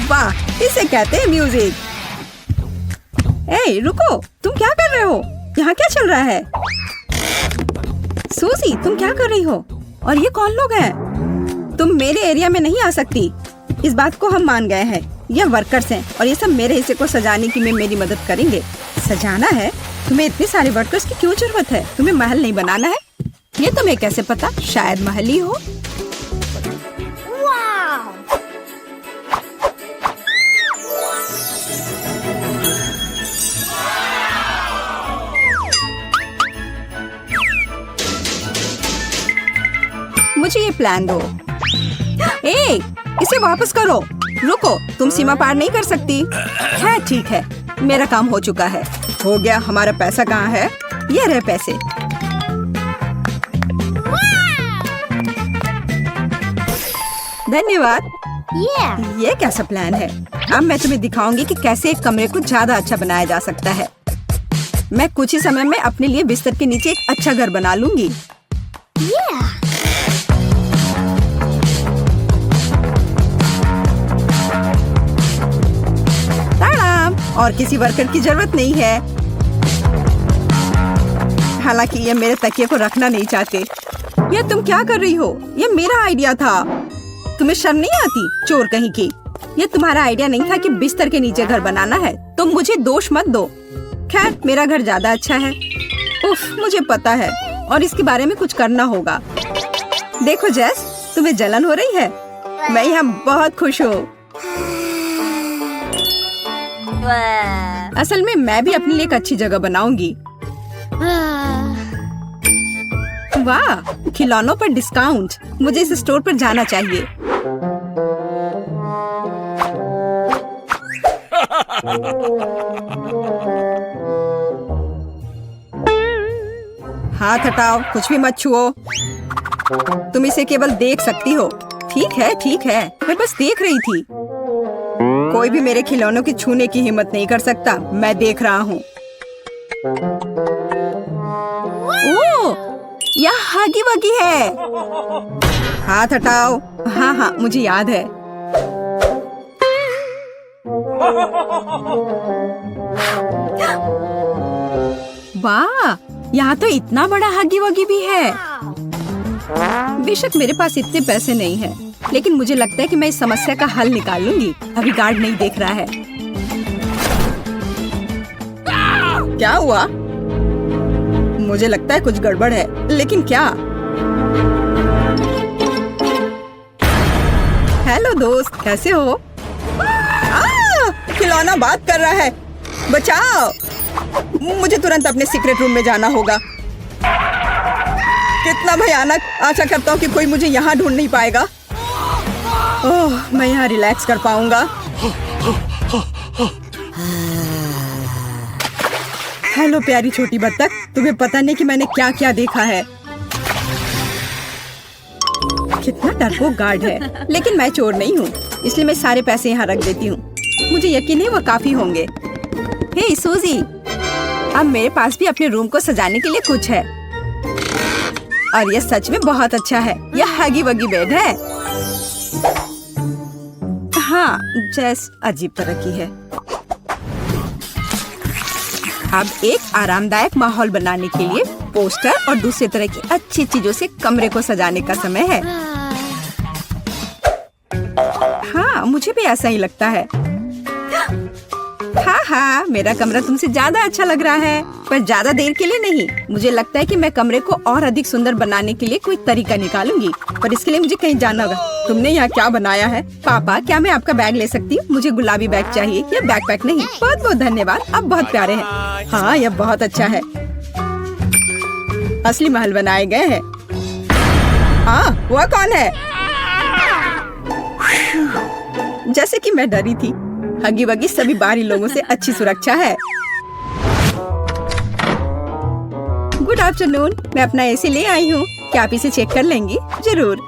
वाह, इसे कहते हैं म्यूजिक। ए, रुको, तुम क्या कर रहे हो? यहाँ क्या चल रहा है? सूजी, तुम क्या कर रही हो? और ये कौन लोग हैं? तुम मेरे एरिया में नहीं आ सकती। इस बात को हम मान गए हैं। ये वर्कर्स हैं और ये सब मेरे हिस्से को सजाने की में मेरी मदद करेंगे। सजाना है? तुम्हें इतने सारे वर्कर्स की क्यों जरूरत है? तुम्हें महल नहीं बनाना है? ये तुम्हें कैसे पता? शायद महल ही हो। मुझे ये प्लान दो। ए, इसे वापस करो। रुको, तुम सीमा पार नहीं कर सकती। है, ठीक है, मेरा काम हो चुका है। हो गया। हमारा पैसा कहाँ है? ये रहे पैसे। धन्यवाद। ये कैसा प्लान है? अब मैं तुम्हें दिखाऊंगी कि कैसे एक कमरे को ज्यादा अच्छा बनाया जा सकता है। मैं कुछ ही समय में अपने लिए बिस्तर के नीचे एक अच्छा घर बना लूंगी। और किसी वर्कर की जरूरत नहीं है। हालांकि ये मेरे तकिए को रखना नहीं चाहते। ये तुम क्या कर रही हो? ये मेरा आइडिया था। तुम्हें शर्म नहीं आती? चोर कहीं की। ये तुम्हारा आइडिया नहीं था कि बिस्तर के नीचे घर बनाना है। तुम मुझे दोष मत दो। खैर, मेरा घर ज्यादा अच्छा है। उफ, मुझे पता है और इसके बारे में कुछ करना होगा। देखो जेस, तुम्हें जलन हो रही है? मैं यहाँ बहुत खुश हूँ। असल में मैं भी अपने लिए एक अच्छी जगह बनाऊंगी। वाह, खिलौनों पर डिस्काउंट। मुझे इस स्टोर पर जाना चाहिए। हाथ हटाओ, कुछ भी मत छुओ। तुम इसे केवल देख सकती हो। ठीक है, ठीक है, मैं बस देख रही थी। कोई भी मेरे खिलौनों की छूने की हिम्मत नहीं कर सकता। मैं देख रहा हूँ। ओह, यह हगी वगी है। हाथ हटाओ। हाँ हाँ, मुझे याद है। वाह, यहाँ तो इतना बड़ा हगी वगी भी है। बेशक मेरे पास इतने पैसे नहीं हैं, लेकिन मुझे लगता है कि मैं इस समस्या का हल निकाल लूंगी। अभी गार्ड नहीं देख रहा है। क्या हुआ? मुझे लगता है कुछ गड़बड़ है, लेकिन क्या? हेलो दोस्त, कैसे हो? खिलौना बात कर रहा है। बचाओ! मुझे तुरंत अपने सीक्रेट रूम में जाना होगा। कितना भयानक! आशा करता हूँ कि कोई मुझे यहाँ ढूंढ नहीं पाएगा। ओह, मैं यहाँ रिलैक्स कर पाऊंगा। हेलो प्यारी छोटी बत्तख, तुम्हें पता नहीं कि मैंने क्या क्या देखा है। कितना डरपोक गार्ड है, लेकिन मैं चोर नहीं हूँ, इसलिए मैं सारे पैसे यहाँ रख देती हूँ। मुझे यकीन है वो काफी होंगे। हे सूजी, अब मेरे पास भी अपने रूम को सजाने के लिए कुछ है। और ये सच में बहुत अच्छा है। यह हगी वगी बेड है। हाँ, जैस अजीब तरह की है। अब एक आरामदायक माहौल बनाने के लिए पोस्टर और दूसरे तरह की अच्छी चीजों से कमरे को सजाने का समय है। हाँ, मुझे भी ऐसा ही लगता है। हाँ हाँ, मेरा कमरा तुमसे ज्यादा अच्छा लग रहा है, पर ज्यादा देर के लिए नहीं। मुझे लगता है कि मैं कमरे को और अधिक सुंदर बनाने के लिए कोई तरीका निकालूंगी, पर इसके लिए मुझे कहीं जाना होगा। तुमने यहाँ क्या बनाया है? पापा, क्या मैं आपका बैग ले सकती हूँ? मुझे गुलाबी बैग चाहिए, या बैकपैक नहीं। बहुत बहुत धन्यवाद, आप बहुत प्यारे हैं। हाँ, यह बहुत अच्छा है। असली महल बनाए गए हैं। हाँ, वह कौन है? जैसे कि मैं डरी थी, हगी वगी सभी बाहरी लोगों से अच्छी सुरक्षा है। गुड आफ्टरनून, मैं अपना एसी ले आई हूँ। क्या आप इसे चेक कर लेंगी? जरूर।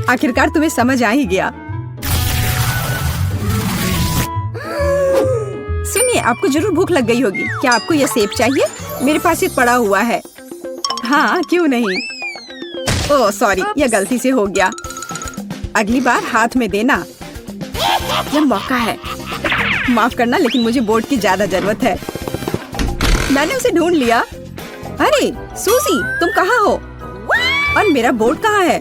आखिरकार तुम्हें समझ आ ही गया। सुनिए, आपको जरूर भूख लग गई होगी। क्या आपको यह सेब चाहिए? मेरे पास एक पड़ा हुआ है। हाँ, क्यों नहीं। ओह सॉरी, यह गलती से हो गया। अगली बार हाथ में देना। यह मौका है। माफ करना, लेकिन मुझे बोर्ड की ज्यादा जरूरत है। मैंने उसे ढूंढ लिया। अरे सूजी, तुम कहाँ हो? और मेरा बोर्ड कहाँ है?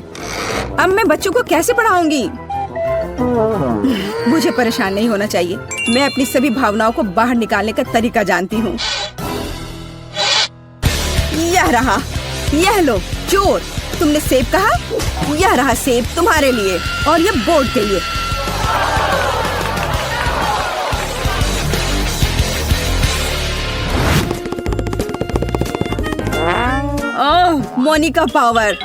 अब मैं बच्चों को कैसे पढ़ाऊंगी? मुझे परेशान नहीं होना चाहिए। मैं अपनी सभी भावनाओं को बाहर निकालने का तरीका जानती हूँ। यह रहा, यह लो चोर। तुमने सेब कहा? यह रहा सेब तुम्हारे लिए और यह बोर्ड के लिए। ओह, मोनिका पावर।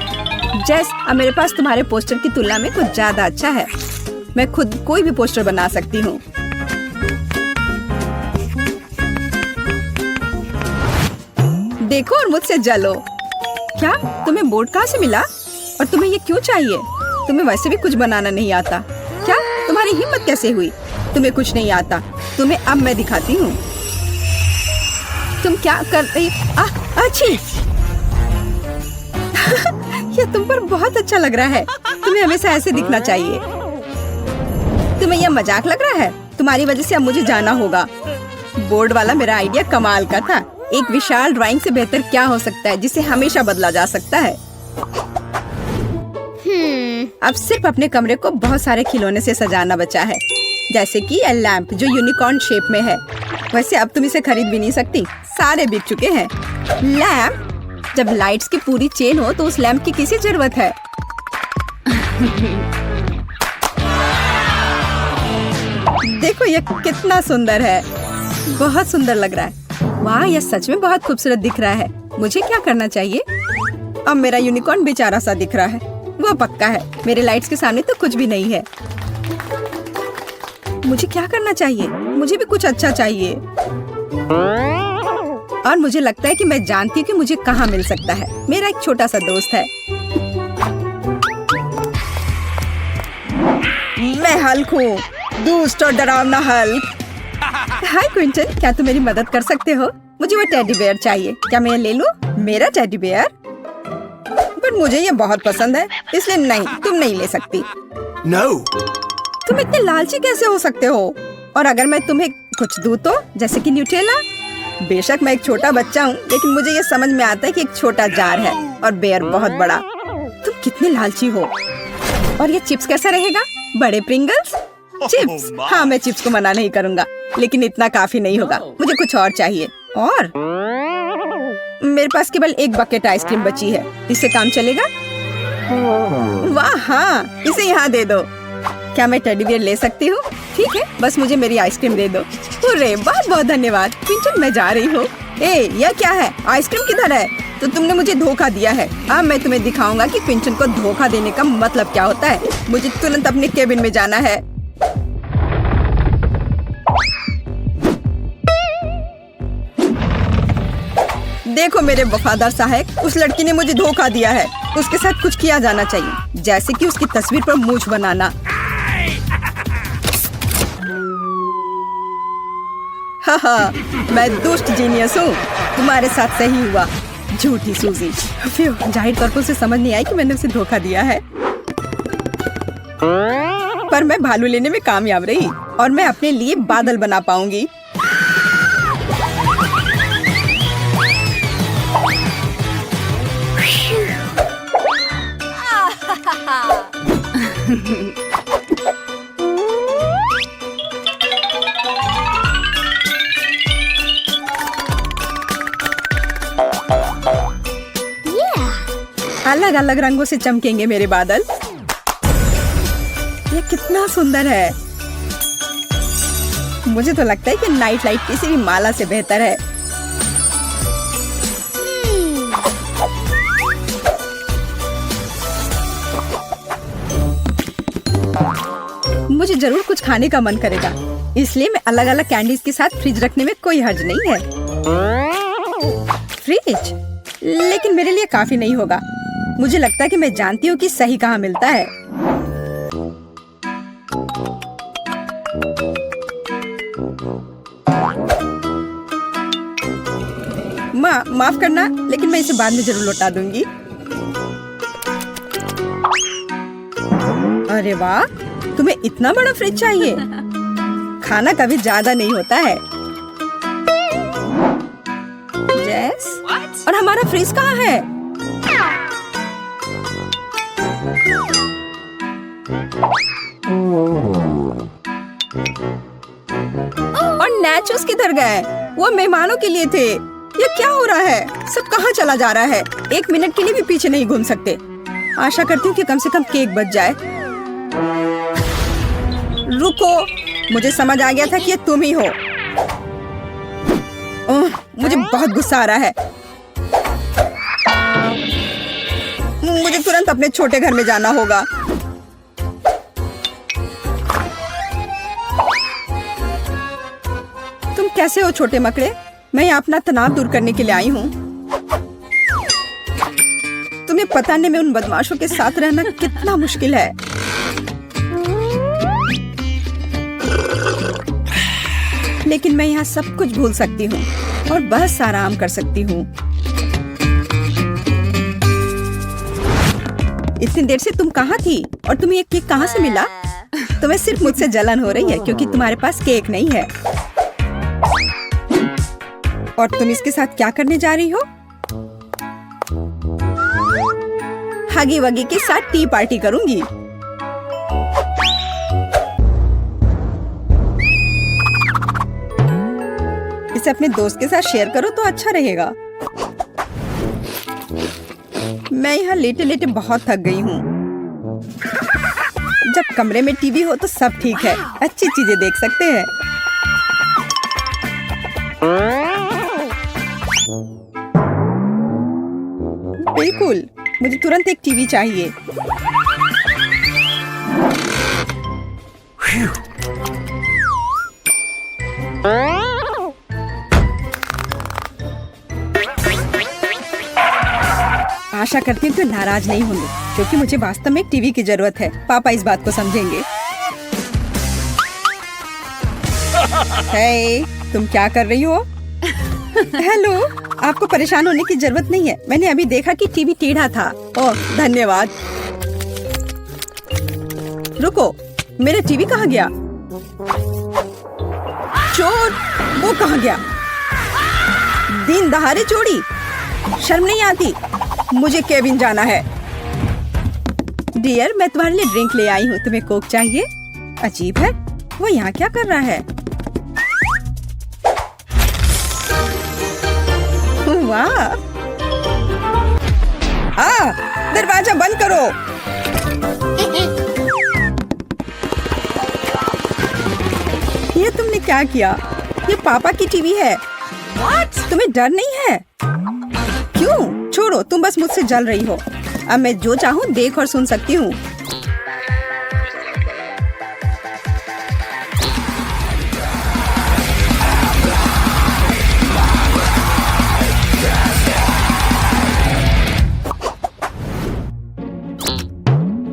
जेस, अब मेरे पास तुम्हारे पोस्टर की तुलना में कुछ ज्यादा अच्छा है। मैं खुद कोई भी पोस्टर बना सकती हूँ। देखो और मुझसे जलो। क्या तुम्हें बोर्ड कहाँ से मिला? और तुम्हें ये क्यों चाहिए? तुम्हें वैसे भी कुछ बनाना नहीं आता। क्या तुम्हारी हिम्मत कैसे हुई? तुम्हें कुछ नहीं आता। तुम्हें अब मैं दिखाती हूँ। तुम क्या कर रही? अच्छी। ये तुम पर बहुत अच्छा लग रहा है। तुम्हें हमेशा ऐसे दिखना चाहिए। तुम्हें यह मजाक लग रहा है? तुम्हारी वजह से अब मुझे जाना होगा। बोर्ड वाला मेरा आइडिया कमाल का था। एक विशाल ड्राइंग से बेहतर क्या हो सकता है जिसे हमेशा बदला जा सकता है। अब सिर्फ अपने कमरे को बहुत सारे खिलौने से सजाना बचा है, जैसे कि यह लैंप जो यूनिकॉर्न शेप में है। वैसे अब तुम इसे खरीद भी नहीं सकती, सारे बिक चुके हैं। लैंप? जब लाइट्स की पूरी चेन हो तो उस लैंप की किसी जरूरत है? देखो यह कितना सुंदर है। बहुत सुंदर लग रहा है। वाह, यह सच में बहुत खूबसूरत दिख रहा है। मुझे क्या करना चाहिए? अब मेरा यूनिकॉर्न बेचारा सा दिख रहा है। वो पक्का है। मेरे लाइट्स के सामने तो कुछ भी नहीं है। मुझे क्या करना चाहिए? मुझे भी कुछ अच्छा चाहिए। और मुझे लगता है कि मैं जानती हूँ कि मुझे कहाँ मिल सकता है। मेरा एक छोटा सा दोस्त है। मैं हल्क हूँ, दुष्ट और डरावना हल्क। हाय क्विंटन, क्या तुम मेरी मदद कर सकते हो? मुझे वो टेडी बेयर चाहिए। क्या मैं ये ले लूं? मेरा टेडी बेयर? पर मुझे ये बहुत पसंद है, इसलिए नहीं, तुम नहीं ले सकती। No. तुम इतने लालची कैसे हो सकते हो? और अगर मैं तुम्हें कुछ दूं तो, जैसे कि न्यूटेला? बेशक मैं एक छोटा बच्चा हूँ, लेकिन मुझे ये समझ में आता है कि एक छोटा जार है और बेयर बहुत बड़ा। तुम कितने लालची हो। और ये चिप्स कैसा रहेगा? बड़े प्रिंगल्स? चिप्स? हाँ, मैं चिप्स को मना नहीं करूँगा, लेकिन इतना काफी नहीं होगा। मुझे कुछ और चाहिए। और मेरे पास केवल एक बकेट आइसक्रीम बची है। इससे काम चलेगा? वाह हाँ, इसे यहाँ दे दो। क्या मैं टेडी बियर ले सकती हूँ? ठीक है, बस मुझे मेरी आइसक्रीम दे दो। अरे बहुत बहुत धन्यवाद। क्विंटन, मैं जा रही हूँ। यह क्या है? आइसक्रीम किधर है? तो तुमने मुझे धोखा दिया है। अब मैं तुम्हें दिखाऊंगा कि क्विंटन को धोखा देने का मतलब क्या होता है। मुझे तुरंत अपने केबिन में जाना है। देखो मेरे वफादार सहायक, उस लड़की ने मुझे धोखा दिया है। उसके साथ कुछ किया जाना चाहिए, जैसे कि उसकी तस्वीर पर मूंछ बनाना। हाँ, मैं दुष्ट जीनियस हूँ। तुम्हारे साथ सही हुआ, झूठी सूजी। जाहिर तौर पर उसे समझ नहीं आई कि मैंने उसे धोखा दिया है। पर मैं भालू लेने में कामयाब रही और मैं अपने लिए बादल बना पाऊंगी। अलग अलग रंगों से चमकेंगे मेरे बादल। ये कितना सुंदर है। मुझे तो लगता है कि नाइट लाइट किसी भी माला से बेहतर है। मुझे जरूर कुछ खाने का मन करेगा, इसलिए मैं अलग अलग कैंडीज के साथ फ्रिज रखने में कोई हर्ज नहीं है। फ्रिज? लेकिन मेरे लिए काफी नहीं होगा। मुझे लगता है कि मैं जानती हूँ कि सही कहाँ मिलता है। माफ करना, लेकिन मैं इसे बाद में जरूर लौटा दूंगी। अरे वाह, तुम्हें इतना बड़ा फ्रिज चाहिए? खाना कभी ज्यादा नहीं होता है। जैस, और हमारा फ्रिज कहाँ है? और नैचोस किधर गए? वो मेहमानों के लिए थे। ये क्या हो रहा है? सब कहाँ चला जा रहा है? 1 मिनट के लिए भी पीछे नहीं घूम सकते। आशा करती हूँ कि कम से कम केक बच जाए। रुको, मुझे समझ आ गया था कि ये तुम ही हो। मुझे बहुत गुस्सा आ रहा है। मुझे तुरंत अपने छोटे घर में जाना होगा। तुम कैसे हो छोटे मकड़े? मैं यहाँ अपना तनाव दूर करने के लिए आई हूँ। तुम्हें पता नहीं मैं उन बदमाशों के साथ रहना कितना मुश्किल है। लेकिन मैं यहाँ सब कुछ भूल सकती हूँ और बस आराम कर सकती हूँ। इतनी देर से तुम कहाँ थी और तुम्हें ये केक कहाँ से मिला? तुम्हें सिर्फ मुझसे जलन हो रही है क्योंकि तुम्हारे पास केक नहीं है। और तुम इसके साथ क्या करने जा रही हो? हगी वगी के साथ टी पार्टी करूंगी। इसे अपने दोस्त के साथ शेयर करो तो अच्छा रहेगा। मैं यहाँ लेटे लेटे बहुत थक गई हूँ। जब कमरे में टीवी हो तो सब ठीक है, अच्छी चीजें देख सकते हैं। बिल्कुल, मुझे तुरंत एक टीवी चाहिए। आशा करती हूँ कि नाराज नहीं होंगे क्योंकि मुझे वास्तव में एक टीवी की जरूरत है। पापा इस बात को समझेंगे। हे, तुम क्या कर रही हो? हेलो, आपको परेशान होने की जरूरत नहीं है। मैंने अभी देखा कि टीवी टेढ़ा था। ओह, धन्यवाद। रुको, मेरा टीवी कहाँ गया? चोर, वो कहाँ गया? दिन दहाड़े चोरी, शर्म नहीं आती? मुझे केबिन जाना है। डियर, मैं तुम्हारे लिए ड्रिंक ले आई हूँ। तुम्हें कोक चाहिए? अजीब है, वो यहाँ क्या कर रहा है? वाह! दरवाजा बंद करो। ये तुमने क्या किया? ये पापा की टीवी है। तुम्हें डर नहीं है? क्यों? छोड़ो, तुम बस मुझसे जल रही हो। अब मैं जो चाहूँ देख और सुन सकती हूँ।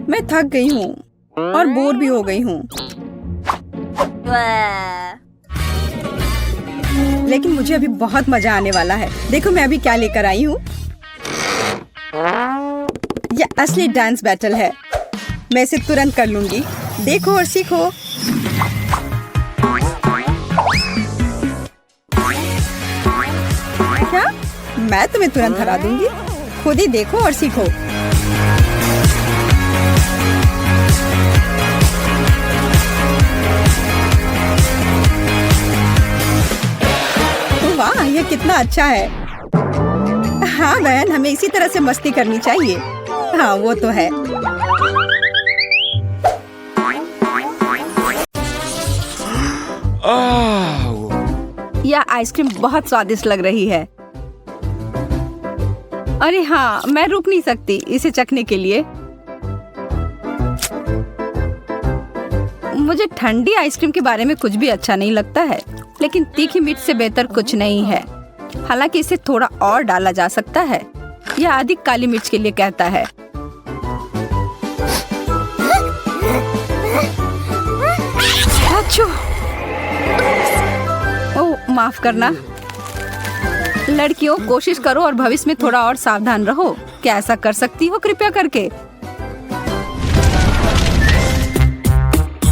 मैं थक गई हूँ और बोर भी हो गई हूँ। लेकिन मुझे अभी बहुत मजा आने वाला है। देखो मैं अभी क्या लेकर आई हूँ। यह असली डांस बैटल है। मैं इसे तुरंत कर लूंगी। देखो और सीखो। क्या? मैं तुम्हें तुरंत हरा दूंगी। खुद ही देखो और सीखो। वाह, ये कितना अच्छा है। हाँ बहन, हमें इसी तरह से मस्ती करनी चाहिए। हाँ वो तो है। यह आइसक्रीम बहुत स्वादिष्ट लग रही है। अरे हाँ, मैं रुक नहीं सकती इसे चखने के लिए। मुझे ठंडी आइसक्रीम के बारे में कुछ भी अच्छा नहीं लगता है, लेकिन तीखी मीठ से बेहतर कुछ नहीं है। हालांकि इसे थोड़ा और डाला जा सकता है। यह अधिक काली मिर्च के लिए कहता है। ओह, माफ करना। लड़कियों, कोशिश करो और भविष्य में थोड़ा और सावधान रहो। क्या ऐसा कर सकती हो कृपया करके?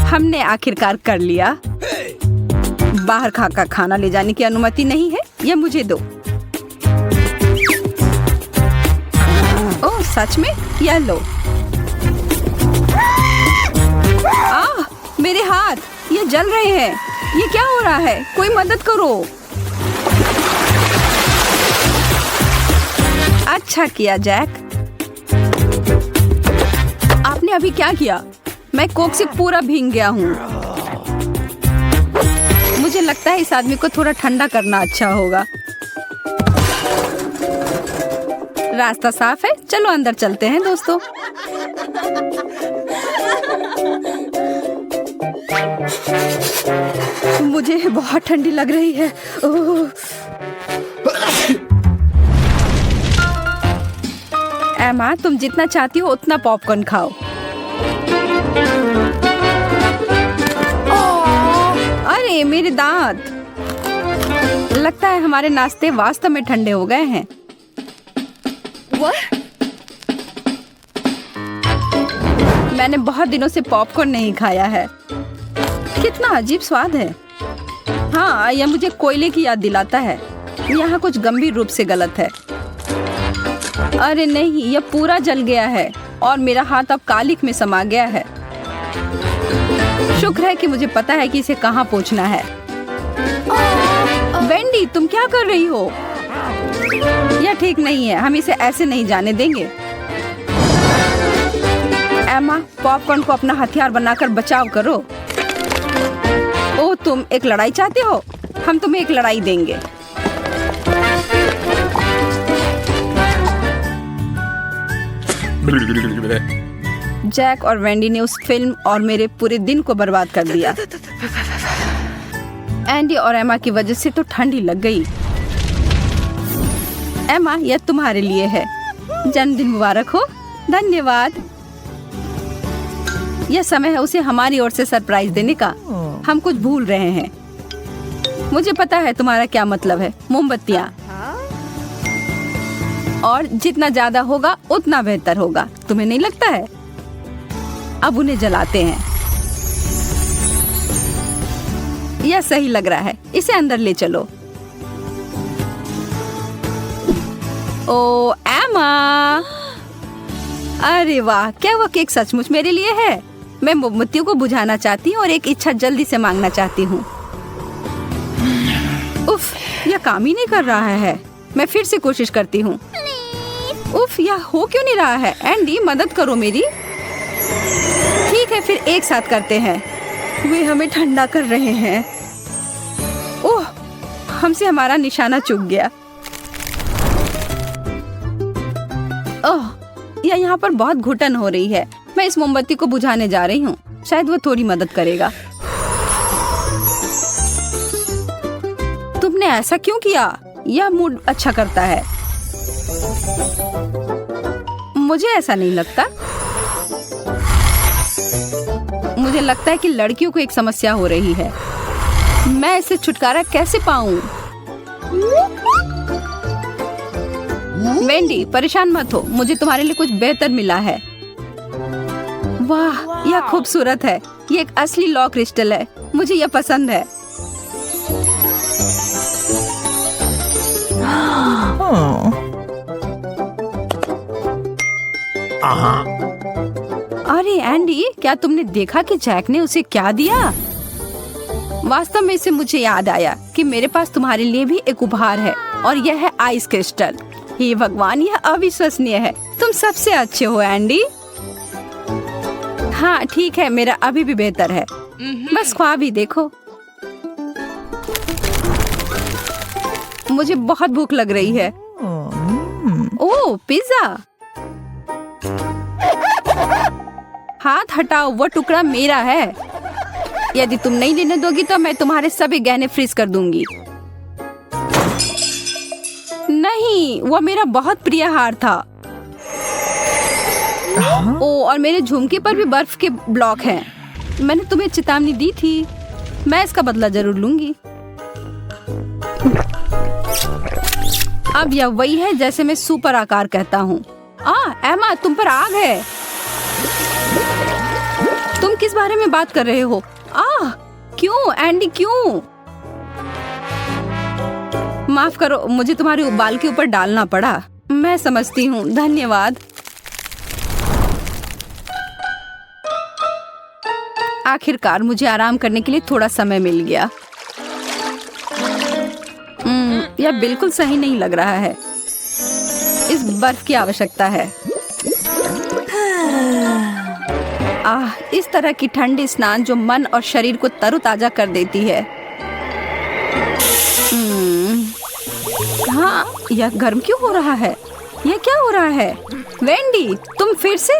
हमने आखिरकार कर लिया। बाहर का खाना ले जाने की अनुमति नहीं है, यह मुझे दो। ओह सच में? यह लो। मेरे हाथ, ये जल रहे हैं। ये क्या हो रहा है? कोई मदद करो। अच्छा किया जैक। आपने अभी क्या किया? मैं कोक से पूरा भीग गया हूँ। मुझे लगता है इस आदमी को थोड़ा ठंडा करना अच्छा होगा। रास्ता साफ है, चलो अंदर चलते हैं दोस्तों। मुझे बहुत ठंडी लग रही है। ओह। एमा, तुम जितना चाहती हो उतना पॉपकॉर्न खाओ। अरे मेरे दांत! लगता है हमारे नाश्ते वास्तव में ठंडे हो गए हैं। मैंने बहुत दिनों से पॉपकॉर्न नहीं खाया है। कितना अजीब स्वाद है। हाँ, यह मुझे कोयले की याद दिलाता है। यहाँ कुछ गंभीर रूप से गलत है। अरे नहीं, यह पूरा जल गया है और मेरा हाथ अब कालिक में समा गया है। शुक्र है कि मुझे पता है कि इसे कहाँ पोंछना है। वेंडी, तुम क्या कर रही हो? यह ठीक नहीं है, हम इसे ऐसे नहीं जाने देंगे। एमा, पॉपकॉर्न को अपना हथियार बनाकर बचाव करो। ओह, तुम एक लड़ाई चाहते हो? हम तुम्हें एक लड़ाई देंगे। जैक और वेंडी ने उस फिल्म और मेरे पूरे दिन को बर्बाद कर दिया। एंडी और एमा की वजह से तो ठंडी लग गई। एमा, यह तुम्हारे लिए है। जन्मदिन मुबारक हो। धन्यवाद। यह समय है उसे हमारी ओर से सरप्राइज देने का। हम कुछ भूल रहे हैं। मुझे पता है तुम्हारा क्या मतलब है। मोमबत्तियाँ। और जितना ज्यादा होगा उतना बेहतर होगा, तुम्हें नहीं लगता है? अब उन्हें जलाते हैं। यह सही लग रहा है, इसे अंदर ले चलो। ओ एमा! अरे वाह, क्या वह केक सचमुच मेरे लिए है? मैं मोमबत्तियों को बुझाना चाहती हूँ और एक इच्छा जल्दी से मांगना चाहती हूँ। उफ, यह काम ही नहीं कर रहा है। मैं फिर से कोशिश करती हूँ। उफ, यह हो क्यों नहीं रहा है? एंडी, मदद करो मेरी। ठीक है, फिर एक साथ करते हैं। वे हमें ठंडा कर रहे हैं। ओह, हमसे हमारा निशाना चूक गया। ओह, यह यहाँ पर बहुत घुटन हो रही है। मैं इस मोमबत्ती को बुझाने जा रही हूँ, शायद वो थोड़ी मदद करेगा। तुमने ऐसा क्यों किया? यह मूड अच्छा करता है। मुझे ऐसा नहीं लगता। मुझे लगता है कि लड़कियों को एक समस्या हो रही है। मैं इससे छुटकारा कैसे पाऊं? वेंडी, परेशान मत हो, मुझे तुम्हारे लिए कुछ बेहतर मिला है। वाह, यह खूबसूरत है। ये एक असली लॉ क्रिस्टल है। मुझे यह पसंद है। अरे एंडी, क्या तुमने देखा कि जैक ने उसे क्या दिया? वास्तव में इसे मुझे याद आया कि मेरे पास तुम्हारे लिए भी एक उपहार है और यह है आइस क्रिस्टल। हे भगवान, यह अविश्वसनीय है। तुम सबसे अच्छे हो एंडी। हाँ ठीक है, मेरा अभी भी बेहतर है। बस ख्वाब ही देखो। मुझे बहुत भूख लग रही है। ओह, पिज्जा। हाथ हटाओ, वो टुकड़ा मेरा है। यदि तुम नहीं लेने दोगी तो मैं तुम्हारे सभी गहने फ्रीज कर दूंगी। नहीं, वो मेरा बहुत प्रिय हार था। ओ, और मेरे झुमके पर भी बर्फ के ब्लॉक हैं। मैंने तुम्हें चेतावनी दी थी। मैं इसका बदला जरूर लूंगी। अब यह वही है जैसे मैं सुपर आकार कहता हूँ। एमा, तुम पर आग है। तुम किस बारे में बात कर रहे हो? क्यों एंडी, क्यों? माफ करो, मुझे तुम्हारे बाल के ऊपर डालना पड़ा। मैं समझती हूँ, धन्यवाद। आखिरकार मुझे आराम करने के लिए थोड़ा समय मिल गया। यह बिल्कुल सही नहीं लग रहा है। इस बर्फ की आवश्यकता है। इस तरह की ठंडी स्नान जो मन और शरीर को तरोताजा कर देती है। हाँ, यह गर्म क्यों हो रहा है? यह क्या हो रहा है? वेंडी, तुम फिर से?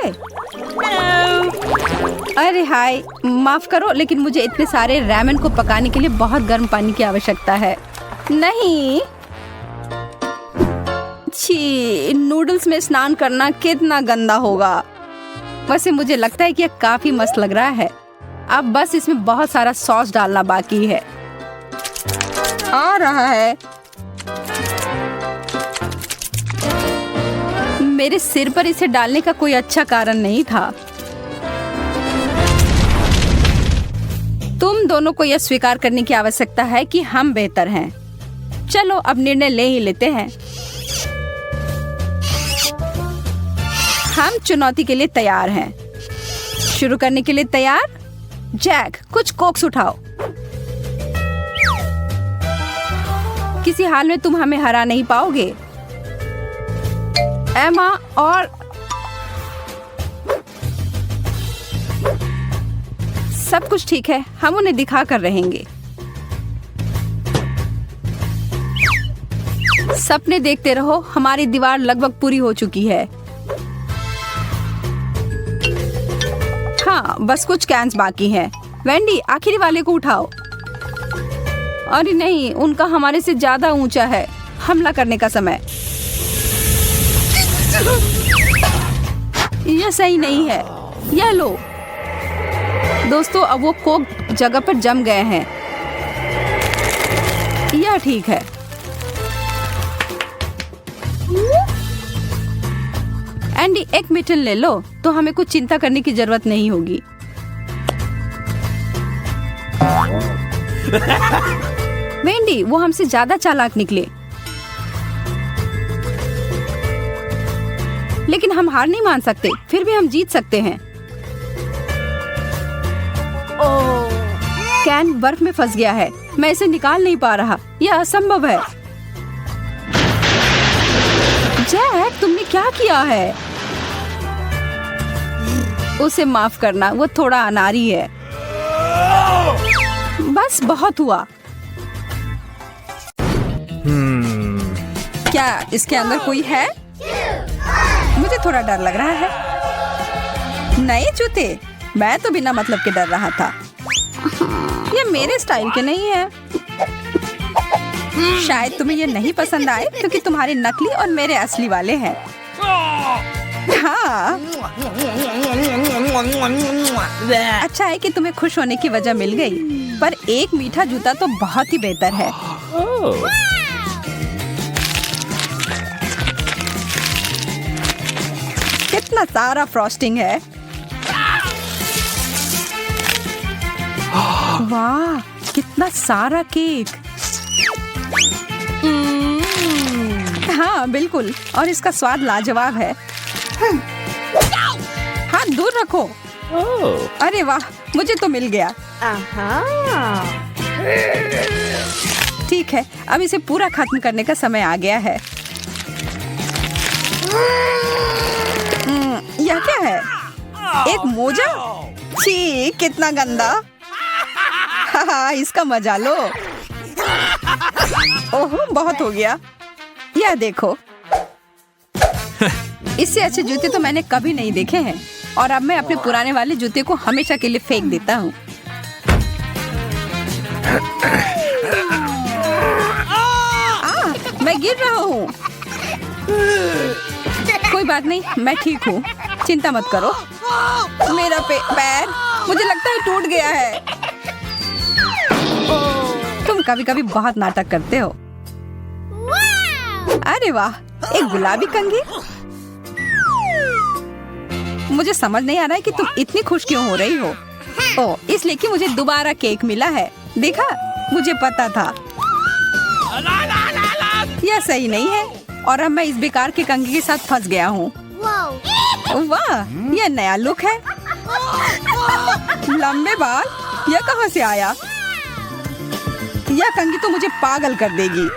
अरे हाय, माफ करो, लेकिन मुझे इतने सारे रैमेन को पकाने के लिए बहुत गर्म पानी की आवश्यकता है। नहीं, छी, नूडल्स में स्नान करना कितना गंदा होगा। वैसे मुझे लगता है कि यह काफी मस्त लग रहा है। अब बस इसमें बहुत सारा सॉस डालना बाकी है। आ रहा है। मेरे सिर पर इसे डालने का कोई अच्छा कारण नहीं था। तुम दोनों को यह स्वीकार करने की आवश्यकता है कि हम बेहतर हैं। चलो अब निर्णय ले ही लेते हैं। हम चुनौती के लिए तैयार हैं। शुरू करने के लिए तैयार? जैक, कुछ कोक्स उठाओ। किसी हाल में तुम हमें हरा नहीं पाओगे। एमा और सब कुछ ठीक है, हम उन्हें दिखा कर रहेंगे। सपने देखते रहो, हमारी दीवार लगभग पूरी हो चुकी है। हाँ, बस कुछ कैंस बाकी हैं। वेंडी, आखिरी वाले को उठाओ। अरे नहीं, उनका हमारे से ज्यादा ऊंचा है। हमला करने का समय। यह सही नहीं है। यह लो दोस्तों, अब वो कोक जगह पर जम गए हैं। यह ठीक है। एंडी, एक मिटन ले लो तो हमें कुछ चिंता करने की जरूरत नहीं होगी। वेंडी, वो हमसे ज्यादा चालाक निकले। लेकिन हम हार नहीं मान सकते, फिर भी हम जीत सकते हैं। कैन बर्फ में फंस गया है। मैं इसे निकाल नहीं पा रहा। यह असंभव है। जैक, तुमने क्या किया है? उसे माफ करना, वो थोड़ा अनाड़ी है। बस बहुत हुआ। क्या इसके अंदर कोई है? मुझे थोड़ा डर लग रहा है। नए जूते? मैं तो बिना मतलब के डर रहा था। ये मेरे स्टाइल के नहीं है। शायद तुम्हें ये नहीं पसंद आए क्योंकि तुम्हारे नकली और मेरे असली वाले हैं। हाँ, अच्छा है कि तुम्हें खुश होने की वजह मिल गई, पर एक मीठा जूता तो बहुत ही बेहतर है। कितना सारा फ्रॉस्टिंग है। वाह, कितना सारा केक। हाँ बिल्कुल, और इसका स्वाद लाजवाब है। हाथ दूर रखो। अरे वाह, मुझे तो मिल गया। ठीक है, अब इसे पूरा खत्म करने का समय आ गया है। यह क्या है? एक मोजा? छी, कितना गंदा। हाँ, इसका मजा लो। ओह, बहुत हो गया। यह देखो। इससे अच्छे जूते तो मैंने कभी नहीं देखे हैं, और अब मैं अपने पुराने वाले जूते को हमेशा के लिए फेंक देता हूँ। मैं गिर रहा हूँ। कोई बात नहीं, मैं ठीक हूँ, चिंता मत करो। मेरा पैर मुझे लगता है टूट गया है। तुम कभी कभी बहुत नाटक करते हो। अरे वाह, एक गुलाबी कंघी। मुझे समझ नहीं आ रहा है कि तुम इतनी खुश क्यों हो रही हो। ओ, इसलिए कि मुझे दोबारा केक मिला है। देखा, मुझे पता था यह सही नहीं है और अब मैं इस बेकार के कंघी के साथ फंस गया हूँ। वाह, यह नया लुक है। लंबे बाल, यह कहाँ से आया? यह कंघी तो मुझे पागल कर देगी।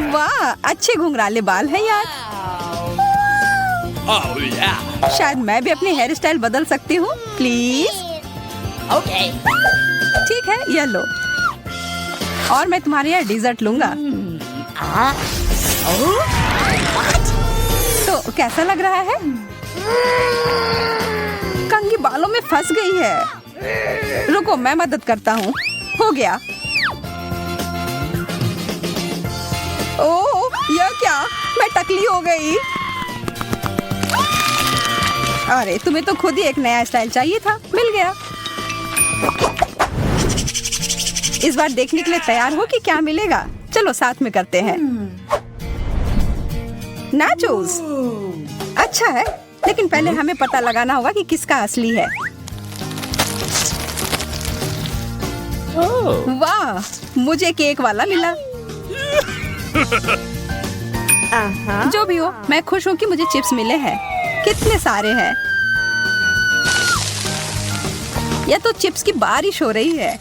वाह, अच्छे घुंघराले बाल हैं यार। शायद मैं भी अपनी हेयर स्टाइल बदल सकती हूँ, प्लीज। ठीक है, यह लो और मैं तुम्हारे यहाँ डिजर्ट लूंगा। तो कैसा लग रहा है? कंघी बालों में फंस गई है। रुको, मैं मदद करता हूँ। हो गया। ओह, यह क्या? मैं टकली हो गई। अरे, तुम्हें तो खुद ही एक नया स्टाइल चाहिए था, मिल गया। इस बार देखने के लिए तैयार हो कि क्या मिलेगा? चलो साथ में करते हैं। नाचोस, अच्छा है, लेकिन पहले हमें पता लगाना होगा कि किसका असली है। वाह, मुझे केक वाला मिला। जो भी हो, मैं खुश हूँ कि मुझे चिप्स मिले हैं। कितने सारे हैं। यह तो चिप्स की बारिश हो रही है।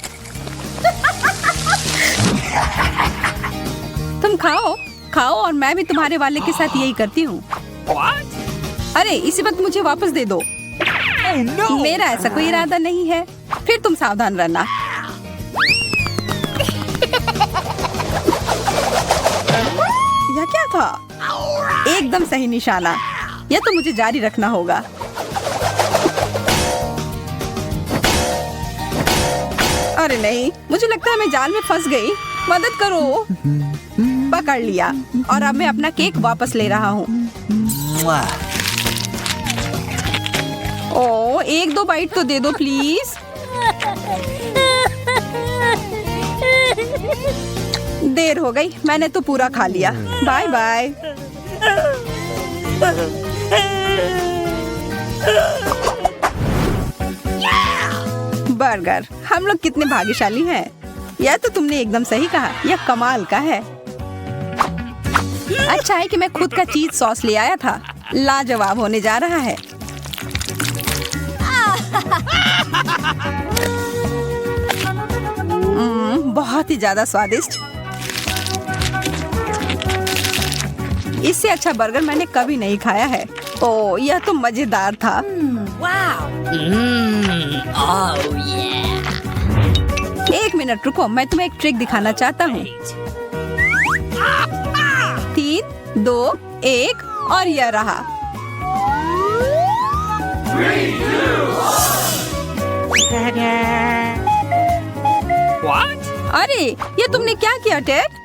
तुम खाओ खाओ और मैं भी तुम्हारे वाले के साथ यही करती हूँ। अरे, इसी वक्त मुझे वापस दे दो। मेरा ऐसा कोई इरादा नहीं है। फिर तुम सावधान रहना। यह क्या था? एकदम सही निशाना। यह तो मुझे जारी रखना होगा। अरे नहीं, मुझे लगता है मैं जाल में फंस गई। मदद करो। पकड़ लिया और अब मैं अपना केक वापस ले रहा हूँ। ओह, एक दो बाइट तो दे दो प्लीज। देर हो गई, मैंने तो पूरा खा लिया। Bye bye. बर्गर, हम लोग कितने भाग्यशाली हैं। यह तो तुमने एकदम सही कहा, यह कमाल का है। अच्छा है कि मैं खुद का चीज सॉस ले आया था। लाजवाब होने जा रहा है। बहुत ही ज्यादा स्वादिष्ट। इससे अच्छा बर्गर मैंने कभी नहीं खाया है। ओह, यह तो मजेदार था। एक मिनट रुको, मैं तुम्हें एक ट्रिक दिखाना चाहता हूँ। 3, 2, 1 और यह रहा। अरे, ये तुमने क्या किया टेड?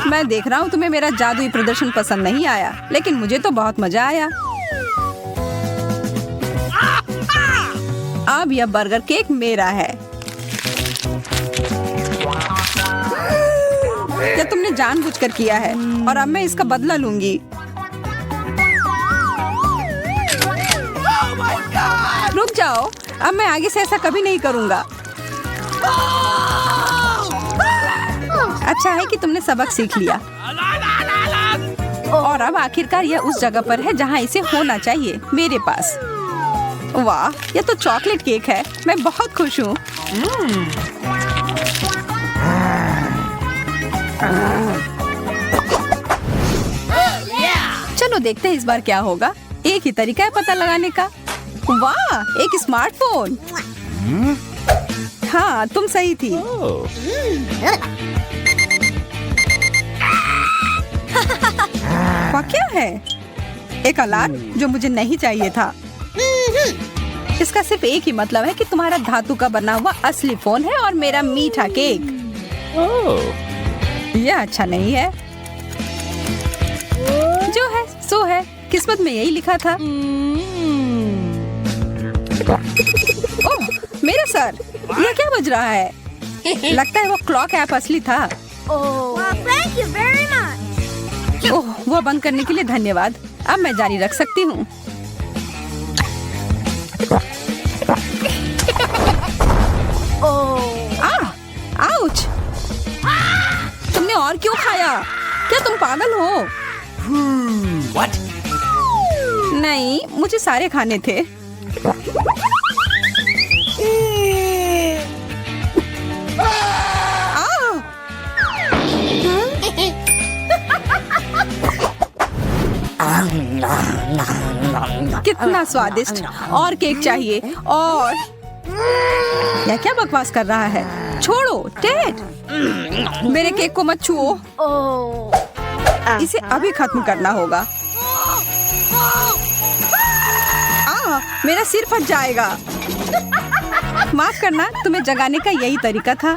मैं देख रहा हूँ तुम्हें मेरा जादुई प्रदर्शन पसंद नहीं आया, लेकिन मुझे तो बहुत मजा आया। अब यह बर्गर केक मेरा है। क्या तुमने जानबूझकर किया है और अब मैं इसका बदला लूंगी। रुक जाओ, अब मैं आगे से ऐसा कभी नहीं करूंगा। अच्छा है कि तुमने सबक सीख लिया और अब आखिरकार यह उस जगह पर है जहां इसे होना चाहिए, मेरे पास। वाह, यह तो चॉकलेट केक है। मैं बहुत खुश हूँ। चलो देखते हैं इस बार क्या होगा। एक ही तरीका है पता लगाने का। वाह, एक स्मार्टफोन। हाँ, तुम सही थी। वह क्या है? एक अलार्म जो मुझे नहीं चाहिए था। इसका सिर्फ एक ही मतलब है कि तुम्हारा धातु का बना हुआ असली फोन है और मेरा मीठा केक। यह अच्छा नहीं है। जो है सो है, किस्मत में यही लिखा था। ओह, मेरा सर, यह क्या बज रहा है? लगता है वो क्लॉक ऐप असली था। ओह, वह बंद करने के लिए धन्यवाद। अब मैं जारी रख सकती हूँ। क्यों खाया? क्या तुम पागल हो? What? नहीं, मुझे सारे खाने थे। कितना स्वादिष्ट! और केक चाहिए। और यह क्या बकवास कर रहा है? छोड़ो टेड, मेरे केक को मत छुओ। इसे अभी खत्म करना होगा। मेरा सिर फट जाएगा। माफ करना, तुम्हें जगाने का यही तरीका था।